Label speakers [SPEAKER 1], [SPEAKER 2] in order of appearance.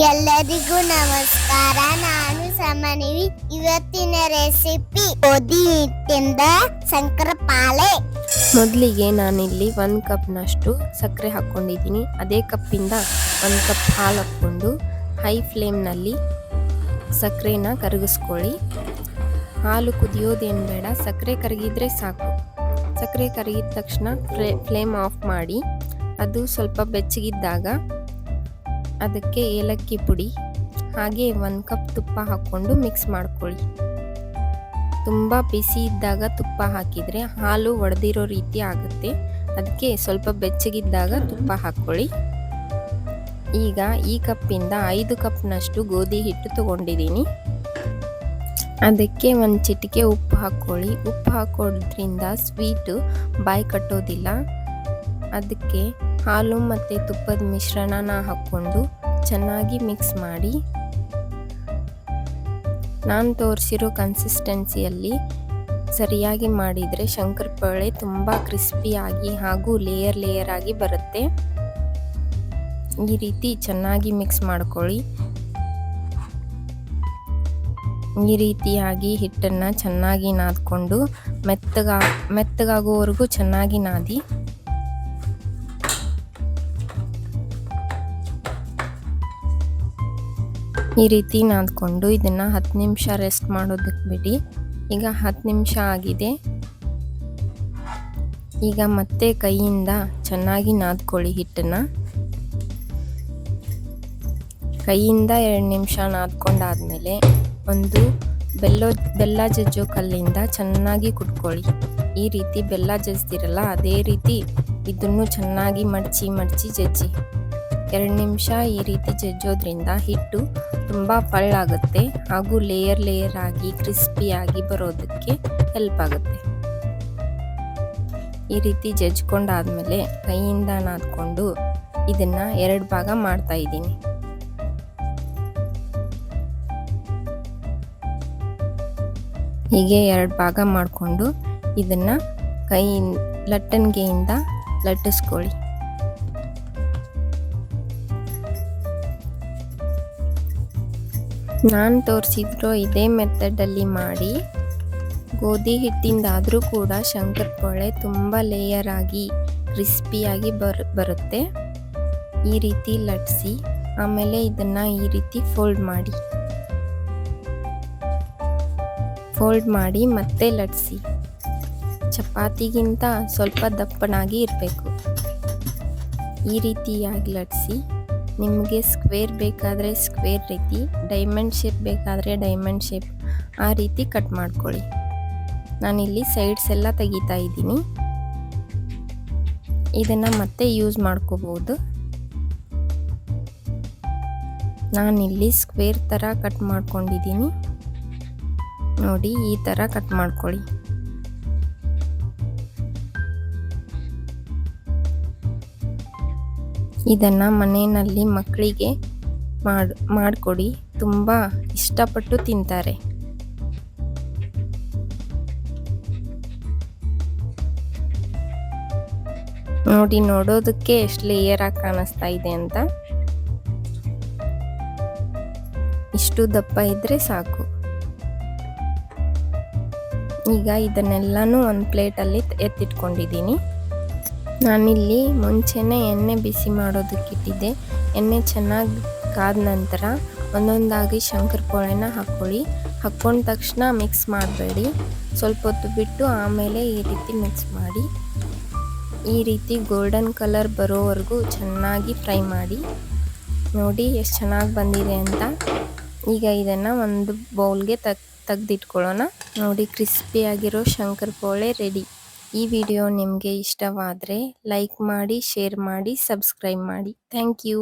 [SPEAKER 1] ಎಲ್ಲರಿಗೂ ನಮಸ್ಕಾರ. ನಾನು ಸಮನ್ವಿ. ಇವತ್ತಿನ ರೆಸಿಪಿ ಗೋಧಿ ಹಿಟ್ಟಿಂದ ಶಂಕರಪಾಳೆ.
[SPEAKER 2] ಮೊದಲಿಗೆ ನಾನಿಲ್ಲಿ 1 ಕಪ್ನಷ್ಟು ಸಕ್ಕರೆ ಹಾಕ್ಕೊಂಡಿದ್ದೀನಿ. ಅದೇ ಕಪ್ಪಿಂದ 1 ಕಪ್ ಹಾಲು ಹಾಕ್ಕೊಂಡು ಹೈ ಫ್ಲೇಮ್ನಲ್ಲಿ ಸಕ್ಕರೆನ ಕರಗಿಸ್ಕೊಳ್ಳಿ. ಹಾಲು ಕುದಿಯೋದೇನು ಬೇಡ, ಸಕ್ಕರೆ ಕರಗಿದ್ರೆ ಸಾಕು. ಸಕ್ಕರೆ ಕರಗಿದ ತಕ್ಷಣ ಫ್ಲೇಮ್ ಆಫ್ ಮಾಡಿ ಅದು ಸ್ವಲ್ಪ ಬೆಚ್ಚಗಿದ್ದಾಗ ಅದಕ್ಕೆ ಏಲಕ್ಕಿ ಪುಡಿ ಹಾಗೆ 1 ಕಪ್ ತುಪ್ಪ ಹಾಕ್ಕೊಂಡು ಮಿಕ್ಸ್ ಮಾಡ್ಕೊಳ್ಳಿ. ತುಂಬ ಬಿಸಿ ಇದ್ದಾಗ ತುಪ್ಪ ಹಾಕಿದರೆ ಹಾಲು ಒಡೆದಿರೋ ರೀತಿ ಆಗುತ್ತೆ. ಅದಕ್ಕೆ ಸ್ವಲ್ಪ ಬೆಚ್ಚಗಿದ್ದಾಗ ತುಪ್ಪ ಹಾಕ್ಕೊಳ್ಳಿ. ಈಗ ಈ ಕಪ್ಪಿಂದ 5 ಕಪ್ನಷ್ಟು ಗೋಧಿ ಹಿಟ್ಟು ತಗೊಂಡಿದ್ದೀನಿ. ಅದಕ್ಕೆ 1 ಚಿಟಿಕೆ ಉಪ್ಪು ಹಾಕ್ಕೊಳ್ಳಿ. ಉಪ್ಪು ಹಾಕೋದ್ರಿಂದ ಸ್ವೀಟು ಬಾಯಿ ಕಟ್ಟೋದಿಲ್ಲ. ಅದಕ್ಕೆ ಹಾಲು ಮತ್ತು ತುಪ್ಪದ ಮಿಶ್ರಣನ ಹಾಕ್ಕೊಂಡು ಚೆನ್ನಾಗಿ ಮಿಕ್ಸ್ ಮಾಡಿ. ನಾನು ತೋರಿಸಿರೋ ಕನ್ಸಿಸ್ಟೆನ್ಸಿಯಲ್ಲಿ ಸರಿಯಾಗಿ ಮಾಡಿದರೆ ಶಂಕರಪಾಳೆ ತುಂಬ ಕ್ರಿಸ್ಪಿಯಾಗಿ ಹಾಗೂ ಲೇಯರ್ ಆಗಿ ಬರುತ್ತೆ. ಈ ರೀತಿ ಚೆನ್ನಾಗಿ ಮಿಕ್ಸ್ ಮಾಡ್ಕೊಳ್ಳಿ. ಈ ರೀತಿಯಾಗಿ ಹಿಟ್ಟನ್ನು ಚೆನ್ನಾಗಿ ನಾದ್ಕೊಂಡು ಮೆತ್ತಗಾಗುವವರೆಗೂ ಚೆನ್ನಾಗಿ ನಾದಿ. ಈ ರೀತಿ ನಾದ್ಕೊಂಡು ಇದನ್ನು 10 ನಿಮಿಷ ರೆಸ್ಟ್ ಮಾಡೋದಕ್ಕೆ ಬಿಡಿ. ಈಗ 10 ನಿಮಿಷ ಆಗಿದೆ. ಈಗ ಮತ್ತೆ ಕೈಯಿಂದ ಚೆನ್ನಾಗಿ ನಾದ್ಕೊಳ್ಳಿ ಹಿಟ್ಟನ್ನು. ಕೈಯಿಂದ 2 ನಿಮಿಷ ನಾದ್ಕೊಂಡಾದ್ಮೇಲೆ ಒಂದು ಬೆಲ್ಲ ಜಜ್ಜೋ ಕಲ್ಲಿಂದ ಚೆನ್ನಾಗಿ ಕುಟ್ಕೊಳ್ಳಿ. ಈ ರೀತಿ ಬೆಲ್ಲ ಜಜ್ದಿರಲ್ಲ ಅದೇ ರೀತಿ ಇದನ್ನು ಚೆನ್ನಾಗಿ ಮಡಚಿ ಜಜ್ಜಿ. 2 ನಿಮಿಷ ಈ ರೀತಿ ಜಜ್ಜೋದ್ರಿಂದ ಹಿಟ್ಟು ತುಂಬ ಪಳ್ಳಾಗುತ್ತೆ ಹಾಗೂ ಲೇಯರ್ ಆಗಿ ಕ್ರಿಸ್ಪಿಯಾಗಿ ಬರೋದಕ್ಕೆ ಹೆಲ್ಪ್ ಆಗುತ್ತೆ. ಈ ರೀತಿ ಜಜ್ಕೊಂಡಾದ್ಮೇಲೆ ಕೈಯಿಂದ ನಾದ್ಕೊಂಡು ಇದನ್ನು 2 ಭಾಗ ಮಾಡ್ತಾ ಇದ್ದೀನಿ. ಹೀಗೆ 2 ಭಾಗ ಮಾಡಿಕೊಂಡು ಇದನ್ನು ಲಟ್ಟಣಿಗೆಯಿಂದ ಲಟ್ಟಿಸ್ಕೊಳ್ಳಿ. ನಾನು ತೋರಿಸಿದ್ರು ಇದೇ ಮೆಥಡಲ್ಲಿ ಮಾಡಿ. ಗೋಧಿ ಹಿಟ್ಟಿಂದಾದರೂ ಕೂಡ ಶಂಕರಪಾಳೆ ತುಂಬ ಲೇಯರ್ ಆಗಿ ಕ್ರಿಸ್ಪಿಯಾಗಿ ಬರುತ್ತೆ. ಈ ರೀತಿ ಲಟ್ಟಿಸಿ ಆಮೇಲೆ ಇದನ್ನು ಈ ರೀತಿ ಫೋಲ್ಡ್ ಮಾಡಿ ಮತ್ತೆ ಲಟ್ಟಿಸಿ. ಚಪಾತಿಗಿಂತ ಸ್ವಲ್ಪ ದಪ್ಪನಾಗಿ ಇರಬೇಕು. ಈ ರೀತಿಯಾಗಿ ಲಟ್ಟಿಸಿ ನಿಮಗೆ ಸ್ಕ್ವೇರ್ ಬೇಕಾದರೆ ಸ್ಕ್ವೇರ್ ರೀತಿ, ಡೈಮಂಡ್ ಶೇಪ್ ಬೇಕಾದರೆ ಡೈಮಂಡ್ ಶೇಪ್ ಆ ರೀತಿ ಕಟ್ ಮಾಡ್ಕೊಳ್ಳಿ. ನಾನಿಲ್ಲಿ ಸೈಡ್ಸ್ ಎಲ್ಲ ತೆಗಿತಾ ಇದ್ದೀನಿ. ಇದನ್ನು ಮತ್ತೆ ಯೂಸ್ ಮಾಡ್ಕೋಬೋದು. ನಾನಿಲ್ಲಿ ಸ್ಕ್ವೇರ್ ಥರ ಕಟ್ ಮಾಡ್ಕೊಂಡಿದ್ದೀನಿ. ನೋಡಿ ಈ ಥರ ಕಟ್ ಮಾಡ್ಕೊಳ್ಳಿ. ಇದನ್ನು ಮನೆಯಲ್ಲಿ ಮಕ್ಕಳಿಗೆ ಮಾಡಿಕೊಡಿ, ತುಂಬ ಇಷ್ಟಪಟ್ಟು ತಿಂತಾರೆ. ನೋಡಿ ನೋಡೋದಕ್ಕೆ ಎಷ್ಟು ಲೇಯರ್ ಆಗಿ ಕಾಣಿಸ್ತಾ ಇದೆ ಅಂತ. ಇಷ್ಟು ದಪ್ಪ ಇದ್ರೆ ಸಾಕು. ಈಗ ಇದನ್ನೆಲ್ಲನೂ ಒಂದು ಪ್ಲೇಟಲ್ಲಿ ಎತ್ತಿಟ್ಕೊಂಡಿದ್ದೀನಿ. ನಾನಿಲ್ಲಿ ಮುಂಚೆನೇ ಎಣ್ಣೆ ಬಿಸಿ ಮಾಡೋದಕ್ಕಿಟ್ಟಿದ್ದೆ. ಎಣ್ಣೆ ಚೆನ್ನಾಗಿ ಕಾದ ನಂತರ ಒಂದೊಂದಾಗಿ ಶಂಕರಪಾಳೆನ ಹಾಕ್ಕೊಳ್ಳಿ. ಹಾಕ್ಕೊಂಡ ತಕ್ಷಣ ಮಿಕ್ಸ್ ಮಾಡಬೇಡಿ, ಸ್ವಲ್ಪ ಹೊತ್ತು ಬಿಟ್ಟು ಆಮೇಲೆ ಈ ರೀತಿ ಮಿಕ್ಸ್ ಮಾಡಿ. ಈ ರೀತಿ ಗೋಲ್ಡನ್ ಕಲರ್ ಬರೋವರೆಗೂ ಚೆನ್ನಾಗಿ ಫ್ರೈ ಮಾಡಿ. ನೋಡಿ ಎಷ್ಟು ಚೆನ್ನಾಗಿ ಬಂದಿದೆ ಅಂತ. ಈಗ ಇದನ್ನು ಒಂದು ಬೌಲ್ಗೆ ತೆಗೆದಿಟ್ಕೊಳ್ಳೋಣ. ನೋಡಿ ಕ್ರಿಸ್ಪಿಯಾಗಿರೋ ಶಂಕರಪಾಳೆ ರೆಡಿ. ಈ ವಿಡಿಯೋ ನಿಮಗೆ ಇಷ್ಟವಾದರೆ ಲೈಕ್ ಮಾಡಿ, ಶೇರ್ ಮಾಡಿ, ಸಬ್ಸ್ಕ್ರೈಬ್ ಮಾಡಿ. Thank you.